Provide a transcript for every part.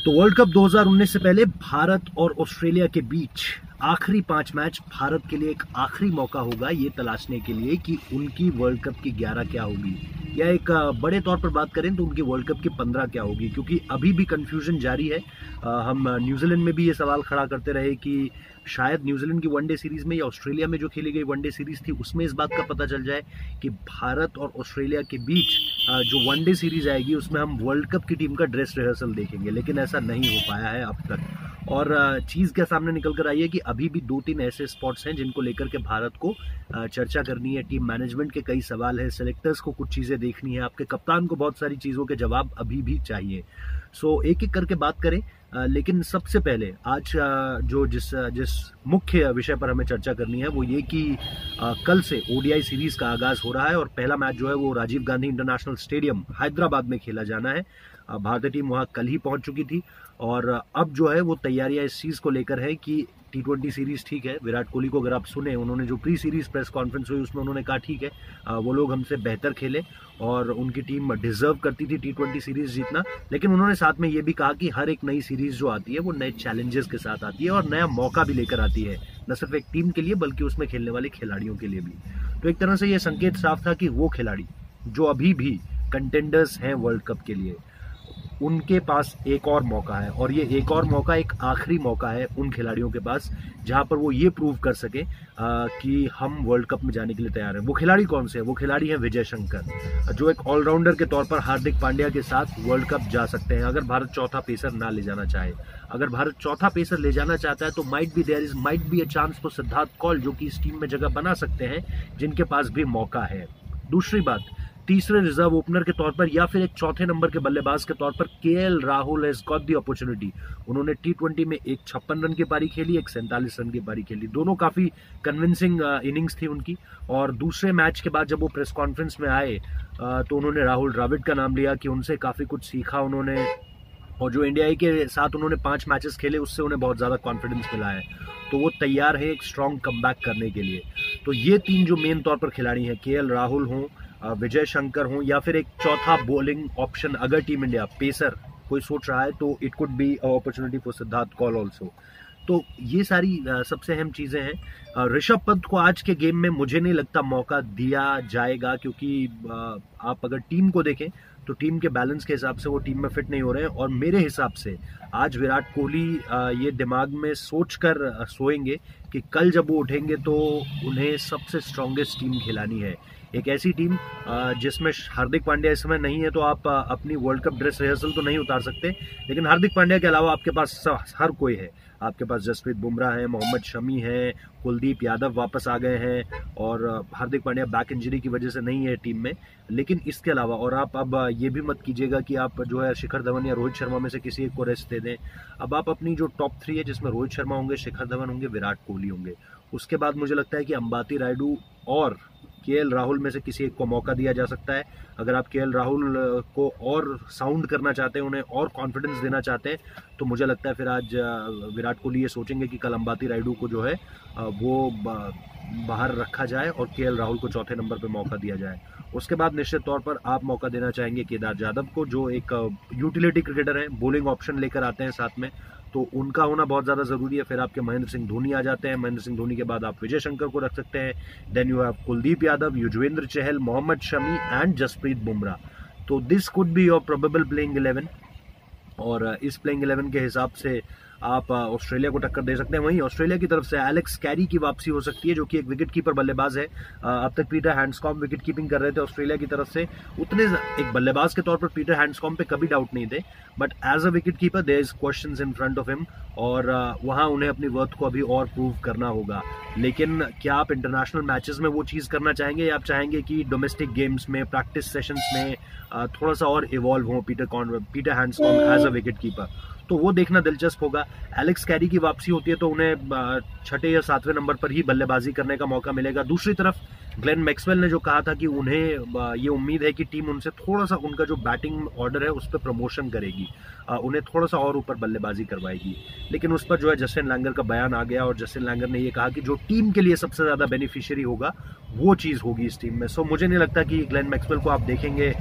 तो world cup 2019 से पहले भारत और ऑस्ट्रेलिया के बीच आखिरी 5 मैच भारत के लिए एक आखिरी मौका होगा ये तलाशने के लिए कि उनकी वर्ल्ड कप की 11 क्या होगी, या एक बड़े तौर पर बात करें तो उनकी वर्ल्ड कप की 15 क्या होगी, क्योंकि अभी भी कंफ्यूजन जारी है। हम न्यूजीलैंड में भी ये सवाल खड़ा करते रहे कि शायद न्यूजीलैंड की वनडे सीरीज में या ऑस्ट्रेलिया में जो खेली गई वनडे सीरीज थी उसमें इस बात का पता चल जाए कि भारत और ऑस्ट्रेलिया के बीच जो वनडे सीरीज आएगी उसमें हम वर्ल्ड कप की टीम का ड्रेस रिहर्सल देखेंगे, लेकिन ऐसा नहीं हो पाया है अब तक। और चीज़ क्या सामने निकल कर आई है कि अभी भी 2-3 ऐसे स्पॉट्स हैं जिनको लेकर के भारत को चर्चा करनी है। टीम मैनेजमेंट के कई सवाल है, सेलेक्टर्स को कुछ चीज़ें देखनी है, आपके कप्तान को बहुत सारी चीज़ों के जवाब अभी भी चाहिए। सो एक एक करके बात करें, लेकिन सबसे पहले आज जो जिस मुख्य विषय पर हमें चर्चा करनी है वो ये कि कल से ओडीआई सीरीज का आगाज हो रहा है और पहला मैच जो है वो राजीव गांधी इंटरनेशनल स्टेडियम हैदराबाद में खेला जाना है। भारतीय टीम वहां कल ही पहुंच चुकी थी और अब जो है वो तैयारियां इस चीज को लेकर है कि T20 सीरीज ठीक है। विराट कोहली को अगर आप सुने, उन्होंने जो प्री सीरीज प्रेस कॉन्फ्रेंस हुई उसमें उन्होंने कहा ठीक है वो लोग हमसे बेहतर खेले और उनकी टीम डिजर्व करती थी T20 सीरीज जीतना, लेकिन उन्होंने साथ में ये भी कहा कि हर एक नई सीरीज जो आती है वो नए चैलेंजेस के साथ आती है और नया मौका भी लेकर आती है, न सिर्फ एक टीम के लिए बल्कि उसमें खेलने वाले खिलाड़ियों के लिए भी। तो एक तरह से ये संकेत साफ था कि वो खिलाड़ी जो अभी भी कंटेंडर्स हैं वर्ल्ड कप के लिए, उनके पास एक और मौका है और ये एक और मौका एक आखिरी मौका है उन खिलाड़ियों के पास जहां पर वो ये प्रूव कर सके कि हम वर्ल्ड कप में जाने के लिए तैयार हैं। वो खिलाड़ी कौन से हैं? वो खिलाड़ी हैं विजय शंकर, जो एक ऑलराउंडर के तौर पर हार्दिक पांड्या के साथ वर्ल्ड कप जा सकते हैं अगर भारत चौथा पेसर ना ले जाना चाहे। अगर भारत चौथा पेसर ले जाना चाहता है तो might be a chance for Siddharth Kaul, जो कि इस टीम में जगह बना सकते हैं, जिनके पास भी मौका है। दूसरी बात, तीसरे रिजर्व ओपनर के तौर पर या फिर एक चौथे नंबर के बल्लेबाज के तौर पर KL Rahul has got the opportunity. उन्होंने T20 में एक 56 रन की पारी खेली, एक 47 रन की पारी खेली, दोनों काफी कन्विंसिंग इनिंग्स थी उनकी। और दूसरे मैच के बाद जब वो प्रेस कॉन्फ्रेंस में आए तो उन्होंने राहुल द्रविड़ का नाम लिया कि उनसे काफी कुछ सीखा उन्होंने, और जो इंडिया के साथ उन्होंने 5 मैचेस खेले उससे उन्हें बहुत ज्यादा कॉन्फिडेंस मिला है, तो वो तैयार है एक स्ट्रॉन्ग कमबैक करने के लिए। तो ये 3 जो मेन तौर पर खिलाड़ी हैं, केएल राहुल हों, विजय शंकर हों या फिर एक चौथा बॉलिंग ऑप्शन अगर टीम इंडिया पेसर कोई सोच रहा है तो it could be opportunity for Siddharth Kaul also. तो ये सारी सबसे अहम चीजें हैं। ऋषभ पंत को आज के गेम में मुझे नहीं लगता मौका दिया जाएगा, क्योंकि आप अगर टीम को देखें तो टीम के बैलेंस के हिसाब से वो टीम में फिट नहीं हो रहे हैं और मेरे हिसाब से आज विराट कोहली ये दिमाग में सोचकर सोएंगे कि कल जब वो उठेंगे तो उन्हें सबसे स्ट्रॉन्गेस्ट टीम खिलानी है, एक ऐसी टीम जिसमें हार्दिक पांड्या इस समय नहीं है तो आप अपनी वर्ल्ड कप ड्रेस रिहर्सल तो नहीं उतार सकते, लेकिन हार्दिक पांड्या के अलावा आपके पास हर कोई है। आपके पास जसप्रीत बुमराह है, मोहम्मद शमी है, कुलदीप यादव वापस आ गए हैं और हार्दिक पांड्या बैक इंजरी की वजह से नहीं है टीम में, लेकिन इसके अलावा और आप अब ये भी मत कीजिएगा कि आप जो है शिखर धवन या रोहित शर्मा में से किसी एक को रेस्ट दे दें। अब आप अपनी जो टॉप 3 है जिसमें रोहित शर्मा होंगे, शिखर धवन होंगे, विराट कोहली होंगे, उसके बाद मुझे लगता है कि अंबाती रायडू और केएल राहुल में से किसी एक को मौका दिया जा सकता है। अगर आप केएल राहुल को और साउंड करना चाहते हैं, उन्हें और कॉन्फिडेंस देना चाहते हैं, तो मुझे लगता है फिर आज विराट कोहली ये सोचेंगे कि कल अंबाती रायडू को जो है वो बाहर रखा जाए और केएल राहुल को चौथे नंबर पे मौका दिया जाए। उसके बाद निश्चित तौर पर आप मौका देना चाहेंगे केदार जाधव को, जो एक यूटिलिटी क्रिकेटर है, बॉलिंग ऑप्शन लेकर आते हैं साथ में, तो उनका होना बहुत ज़्यादा ज़रूरी है। फिर आपके महेंद्र सिंह धोनी आ जाते हैं, महेंद्र सिंह धोनी के बाद आप विजय शंकर को रख सकते हैं, then you have Kuldeep Yadav, Yuzvendra Chahal, Mohammed Shami and Jasprit Bumrah. तो this could be your probable playing 11 और इस प्लेइंग 11 के हिसाब से आप ऑस्ट्रेलिया को टक्कर दे सकते हैं। वहीं ऑस्ट्रेलिया की तरफ से एलेक्स कैरी की वापसी हो सकती है, जो कि एक विकेट कीपर बल्लेबाज है। अब तक पीटर हैंड्सकॉम्ब विकेट कीपिंग कर रहे थे ऑस्ट्रेलिया की तरफ से, उतने एक बल्लेबाज के तौर पर पीटर हैंड्सकॉम्ब पे कभी डाउट नहीं थे, but as a wicket keeper there is questions in front of him और वहां उन्हें अपनी वर्थ को अभी और प्रूव करना होगा। लेकिन क्या आप इंटरनेशनल मैचेस में वो चीज़ करना चाहेंगे या आप चाहेंगे कि डोमेस्टिक गेम्स में, प्रैक्टिस सेशंस में थोड़ा सा और इवॉल्व हो Peter Handscomb as a wicket keeper? तो वो देखना दिलचस्प होगा। एलेक्स कैरी की वापसी होती है तो उन्हें 6ठे या 7वें नंबर पर ही बल्लेबाजी करने का मौका मिलेगा। दूसरी तरफ ग्लेन मैक्सवेल ने जो कहा था कि उन्हें ये उम्मीद है कि टीम उनसे थोड़ा सा उनका जो बैटिंग ऑर्डर है उस पर प्रमोशन करेगी, उन्हें थोड़ा सा और ऊपर बल्लेबाजी करवाएगी। लेकिन उस पर जो है जस्टिन लैंगर का बयान आ गया और जस्टिन लैंगर ने ये कहा कि जो टीम के लिए सबसे ज़्यादा बेनिफिशियरी होगा वो चीज़ होगी इस टीम में। सो मुझे नहीं लगता कि ग्लेन मैक्सवेल को आप देखेंगे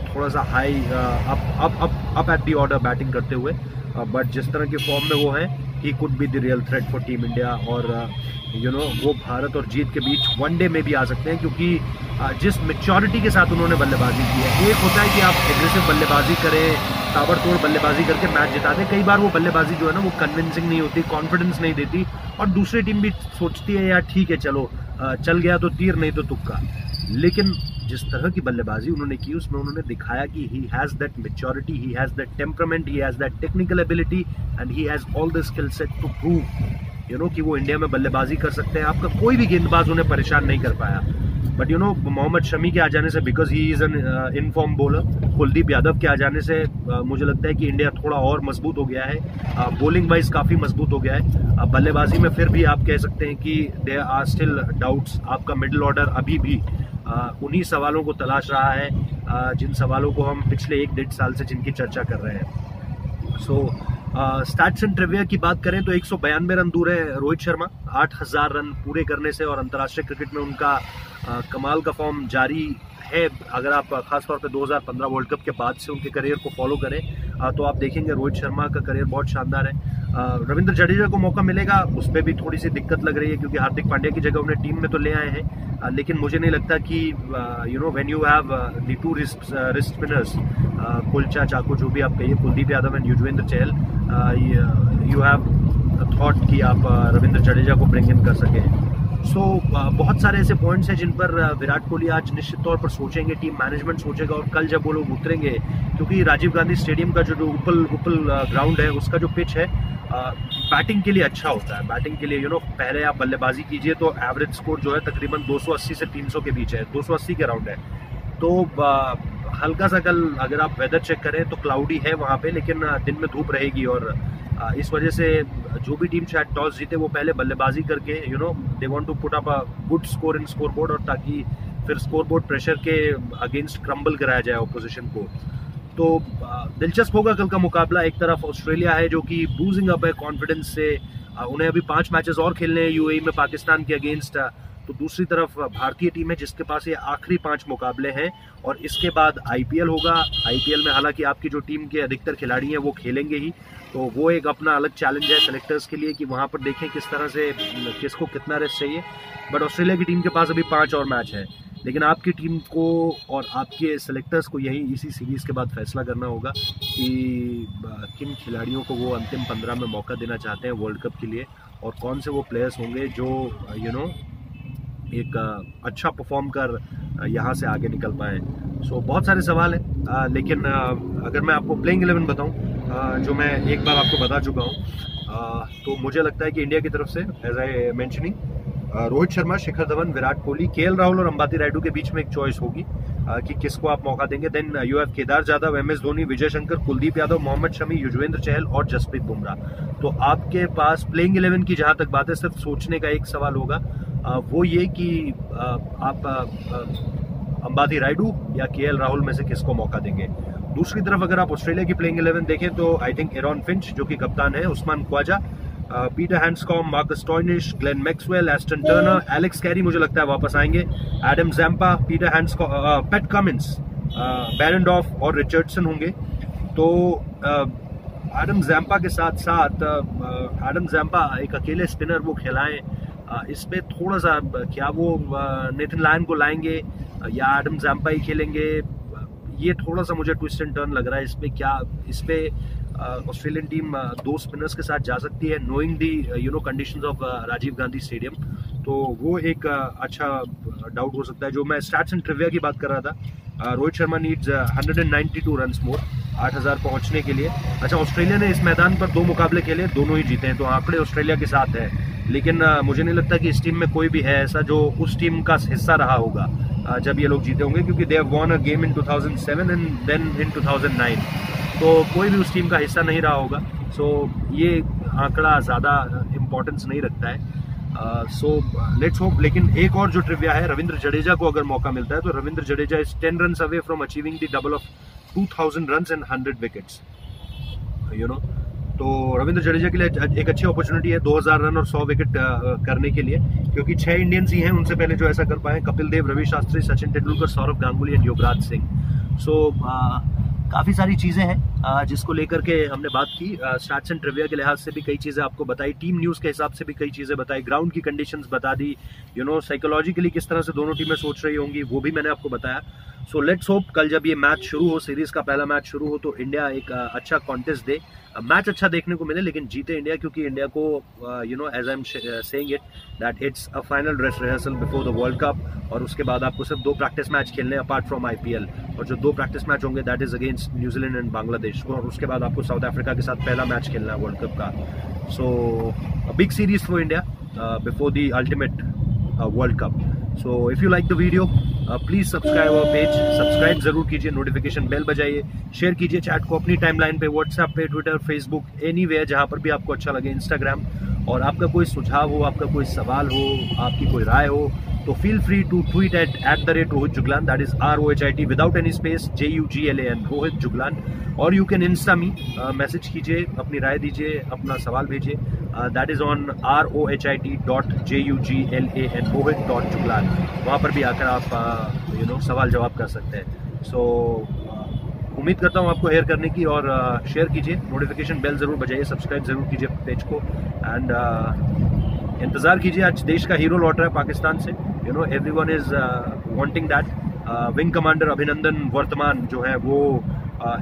थोड़ा सा high up at the order batting करते हुए, बट जिस तरह के फॉर्म में वो है he could be the real threat for team India. और वो भारत और जीत के बीच वनडे में भी आ सकते हैं, क्योंकि जिस मैच्योरिटी के साथ उन्होंने बल्लेबाजी की है। एक होता है कि आप एग्रेसिव बल्लेबाजी करें, ताबड़तोड़ बल्लेबाजी करके मैच जिता दें, कई बार वो बल्लेबाजी जो है ना वो कन्विंसिंग नहीं होती, कॉन्फिडेंस नहीं देती, और दूसरी टीम भी सोचती है यार ठीक है चलो चल गया तो तीर नहीं तो तुक्का। लेकिन जिस तरह की बल्लेबाजी उन्होंने की उसमें उन्होंने दिखाया कि he has that maturity, he has that temperament, he has that technical ability and he has all the skill set to prove कि वो इंडिया में बल्लेबाजी कर सकते हैं। आपका कोई भी गेंदबाज उन्हें परेशान नहीं कर पाया। बट मोहम्मद शमी के आ जाने से, because he is an in form bowler, Kuldeep Yadav के आ जाने से मुझे लगता है कि इंडिया थोड़ा और मजबूत हो गया है, बॉलिंग वाइज काफ़ी मजबूत हो गया है। बल्लेबाजी में फिर भी आप कह सकते हैं कि देयर आर स्टिल डाउट्स। आपका मिडिल ऑर्डर अभी भी उन्हीं सवालों को तलाश रहा है, जिन सवालों को हम पिछले 1-1.5 साल से जिनकी चर्चा कर रहे हैं। सो स्टैट्स एंड ट्रिविया की बात करें तो 192 रन दूर है रोहित शर्मा 8000 रन पूरे करने से, और अंतर्राष्ट्रीय क्रिकेट में उनका कमाल का फॉर्म जारी है। अगर आप खासतौर पे 2015 वर्ल्ड कप के बाद से उनके करियर को फॉलो करें तो आप देखेंगे रोहित शर्मा का करियर बहुत शानदार है। रविंद्र जडेजा को मौका मिलेगा उस पर भी थोड़ी सी दिक्कत लग रही है, क्योंकि हार्दिक पांड्या की जगह उन्हें टीम में तो ले आए हैं, लेकिन मुझे नहीं लगता कि when you have the two wrist spinners, Kulcha चाको जो भी आप कहिए, Kuldeep Yadav and Yuzvendra Chahal, you have thought कि आप रविंद्र जडेजा को ब्रिंग इन कर सकें। सो बहुत सारे ऐसे पॉइंट्स हैं जिन पर विराट कोहली आज निश्चित तौर पर सोचेंगे, टीम मैनेजमेंट सोचेगा, और कल जब वो लोग उतरेंगे, क्योंकि राजीव गांधी स्टेडियम का जो उपल ग्राउंड है उसका जो पिच है बैटिंग के लिए अच्छा होता है। बैटिंग के लिए पहले आप बल्लेबाजी कीजिए तो एवरेज स्कोर जो है तकरीबन 280 से 300 के बीच है, 280 के राउंड है। तो हल्का सा कल अगर आप वेदर चेक करें तो क्लाउडी है वहाँ पे, लेकिन दिन में धूप रहेगी, और इस वजह से जो भी टीम शायद टॉस जीते वो पहले बल्लेबाजी करके they want to put up a good score in scoreboard, और ताकि फिर स्कोर बोर्ड प्रेशर के अगेंस्ट क्रम्बल कराया जाए ऑपोजिशन को। तो दिलचस्प होगा कल का मुकाबला। एक तरफ ऑस्ट्रेलिया है जो कि बूजिंग अप है कॉन्फिडेंस से, उन्हें अभी 5 मैचेस और खेलने हैं यूएई में पाकिस्तान के अगेंस्ट, तो दूसरी तरफ भारतीय टीम है जिसके पास ये आखिरी 5 मुकाबले हैं, और इसके बाद आईपीएल होगा। आईपीएल में हालांकि आपकी जो टीम के अधिकतर खिलाड़ी हैं वो खेलेंगे ही, तो वो एक अपना अलग चैलेंज है सेलेक्टर्स के लिए कि वहाँ पर देखें किस तरह से किसको कितना रेस्ट चाहिए। बट ऑस्ट्रेलिया की टीम के पास अभी 5 और मैच है, लेकिन आपकी टीम को और आपके सेलेक्टर्स को यही इसी सीरीज़ के बाद फैसला करना होगा कि किन खिलाड़ियों को वो अंतिम 15 में मौका देना चाहते हैं वर्ल्ड कप के लिए, और कौन से वो प्लेयर्स होंगे जो एक अच्छा परफॉर्म कर यहाँ से आगे निकल पाए। सो बहुत सारे सवाल हैं, लेकिन अगर मैं आपको प्लेइंग 11 बताऊँ जो मैं एक बार आपको बता चुका हूँ, तो मुझे लगता है कि इंडिया की तरफ से as I mentioning Rohit Sharma, Shikhar Dhawan, Virat Kohli, KL Rahul और अंबाती रायडू के बीच में एक चॉइस होगी कि किसको आप मौका देंगे। Then you have Kedar Jadhav, MS Dhoni, Vijay Shankar, Kuldeep Yadav, Mohammed Shami, Yuzvendra Chahal और जसप्रीत बुमराह। तो आपके पास प्लेइंग 11 की जहां तक बात है सिर्फ सोचने का एक सवाल होगा, वो ये कि आप अंबाती रायडू या केएल राहुल में से किसको मौका देंगे। दूसरी तरफ अगर आप ऑस्ट्रेलिया की प्लेइंग 11 देखें तो आई थिंक एरॉन फिंच जो कि कप्तान है, Usman Khawaja, Peter Handscomb, Marcus Stoinis, Glenn Maxwell, Ashton Turner, Alex Carey मुझे लगता है वापस आएंगे, Adam Zampa, Peter Handscomb, Pat Cummins, Behrendorff और रिचर्डसन होंगे। तो एडम जैम्पा के साथ साथ एडम जैम्पा एक अकेले स्पिनर वो खिलाएं, इस पे थोड़ा सा क्या वो नेथन लायन को लाएंगे या एडम जैम्पा ही खेलेंगे, ये थोड़ा सा मुझे ट्विस्ट एंड टर्न लग रहा है। इस पे ऑस्ट्रेलियन टीम 2 स्पिनर्स के साथ जा सकती है, knowing the conditions of Rajiv Gandhi stadium, तो वो एक अच्छा डाउट हो सकता है। जो मैं स्टैट्स एंड ट्रिविया की बात कर रहा था, रोहित शर्मा नीड्स 192 रन्स मोर 8000 पहुंचने के लिए। अच्छा, ऑस्ट्रेलिया ने इस मैदान पर 2 मुकाबले खेले, दोनों ही जीते हैं, तो आंकड़े ऑस्ट्रेलिया के साथ है, लेकिन मुझे नहीं लगता कि इस टीम में कोई भी है ऐसा जो उस टीम का हिस्सा रहा होगा जब ये लोग जीते होंगे, क्योंकि they have won a game in 2007 and then in 2009, तो कोई भी उस टीम का हिस्सा नहीं रहा होगा। सो ये आंकड़ा ज़्यादा इम्पोर्टेंस नहीं रखता है। So let's hope. लेकिन एक और जो ट्रिविया है, रविंद्र जडेजा को अगर मौका मिलता है तो Ravindra Jadeja is 10 runs away from achieving the double of 2000 runs and 100 wickets, you know. तो रविंद्र जडेजा के लिए एक अच्छी अपॉर्चुनिटी है 2000 रन और 100 विकेट करने के लिए, क्योंकि 6 इंडियंस ही हैं उनसे पहले जो ऐसा कर पाए, कपिल देव, रवि शास्त्री, सचिन तेंदुलकर, सौरव गांगुली एंड युवराज सिंह। सो काफ़ी सारी चीज़ें हैं जिसको लेकर के हमने बात की। स्टैट्स एंड ट्रिविया के लिहाज से भी कई चीज़ें आपको बताई, टीम न्यूज़ के हिसाब से भी कई चीज़ें बताई, ग्राउंड की कंडीशंस बता दी, यू नो, साइकोलॉजिकली किस तरह से दोनों टीमें सोच रही होंगी वो भी मैंने आपको बताया। सो लेट्स होप कल जब ये मैच शुरू हो, सीरीज का पहला मैच शुरू हो, तो इंडिया एक अच्छा कॉन्टेस्ट दे, मैच अच्छा देखने को मिले, लेकिन जीते इंडिया, क्योंकि इंडिया को you know, as I am saying it that it's a final dress rehearsal before the world cup, और उसके बाद आपको सिर्फ 2 प्रैक्टिस मैच खेलने अपार्ट फ्रॉम IPL, और जो 2 प्रैक्टिस मैच होंगे that is against New Zealand and Bangladesh, और उसके बाद आपको साउथ अफ्रीका के साथ पहला मैच खेलना है वर्ल्ड कप का। So a big series for India before the ultimate world cup. So if you like the video, please subscribe our page, subscribe जरूर कीजिए, नोटिफिकेशन बेल बजाइए, शेयर कीजिए चैट को अपनी टाइमलाइन पे, व्हाट्सएप पे, ट्विटर, फेसबुक, एनीवेयर जहां पर भी आपको अच्छा लगे, इंस्टाग्राम। और आपका कोई सुझाव हो, आपका कोई सवाल हो, आपकी कोई राय हो, तो feel free to tweet at Rohit Juglan, that is ROHIT without any space, JUGLAN, Rohit Juglan, और you can Insta me, message कीजिए, अपनी राय दीजिए, अपना सवाल भेजिए, that is on ROHIT.JUGLAN, Rohit.Juglan। वहाँ पर भी आकर आप यू नो सवाल जवाब कर सकते हैं। सो उम्मीद करता हूँ आपको हेयर करने की, और शेयर कीजिए, नोटिफिकेशन बेल जरूर बजाइए, सब्सक्राइब जरूर कीजिए पेज को, एंड इंतजार कीजिए, आज देश का हीरो लौट रहा है पाकिस्तान से, you know, everyone is wanting that. Wing commander अभिनंदन वर्तमान जो है वो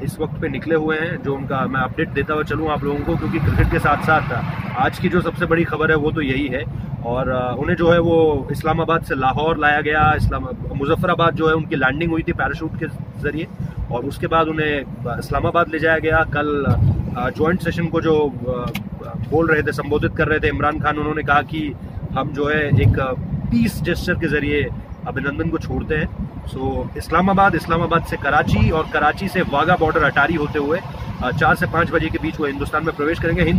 इस वक्त पे निकले हुए हैं, जो उनका मैं अपडेट देता हुआ चलूँ आप लोगों को, क्योंकि क्रिकेट के साथ साथ आज की जो सबसे बड़ी खबर है वो तो यही है। और उन्हें जो है वो इस्लामाबाद से लाहौर लाया गया, मुजफ्फराबाद जो है उनकी लैंडिंग हुई थी पैराशूट के जरिए, और उसके बाद उन्हें इस्लामाबाद ले जाया गया। कल जॉइंट सेशन को जो बोल रहे थे, संबोधित कर रहे थे इमरान खान, उन्होंने कहा कि हम जो है एक पीस जेस्चर के जरिए अभिनंदन को छोड़ते हैं। सो इस्लामाबाद से कराची, और कराची से वाघा बॉर्डर अटारी होते हुए 4 से 5 बजे के बीच वो हिंदुस्तान में प्रवेश करेंगे।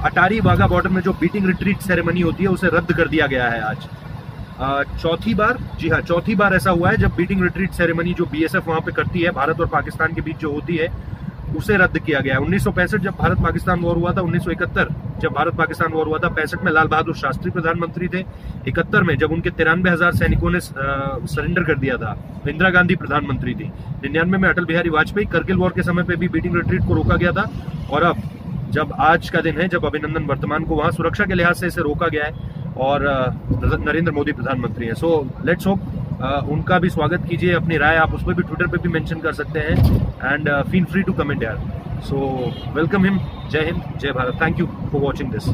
अटारी वाघा बॉर्डर में जो बीटिंग रिट्रीट सेरेमनी होती है उसे रद्द कर दिया गया है आज, चौथी बार, जी हाँ, चौथी बार ऐसा हुआ है जब बीटिंग रिट्रीट सेरेमनी जो BSF वहां पे करती है भारत और पाकिस्तान के बीच जो होती है, उसे रद्द किया गया है। 1965 जब भारत पाकिस्तान वॉर हुआ था, 1971 जब भारत पाकिस्तान वॉर हुआ था, 65 में लाल बहादुर शास्त्री प्रधानमंत्री थे, 71 में जब उनके 93,000 सैनिकों ने सरेंडर कर दिया था, इंदिरा गांधी प्रधानमंत्री थी, 99 में अटल बिहारी वाजपेयी, करगिल वॉर के समय पे भी बीटिंग रिट्रीट को रोका गया था, और अब जब आज का दिन है जब अभिनंदन वर्तमान को वहां सुरक्षा के लिहाज से इसे रोका गया है, और नरेंद्र मोदी प्रधानमंत्री हैं। सो लेट्स होप उनका भी स्वागत कीजिए, अपनी राय आप उस पर भी ट्विटर पे भी मेंशन कर सकते हैं, and feel free to comment यार। सो वेलकम हिम, जय हिंद, जय Bharat, thank you for watching this.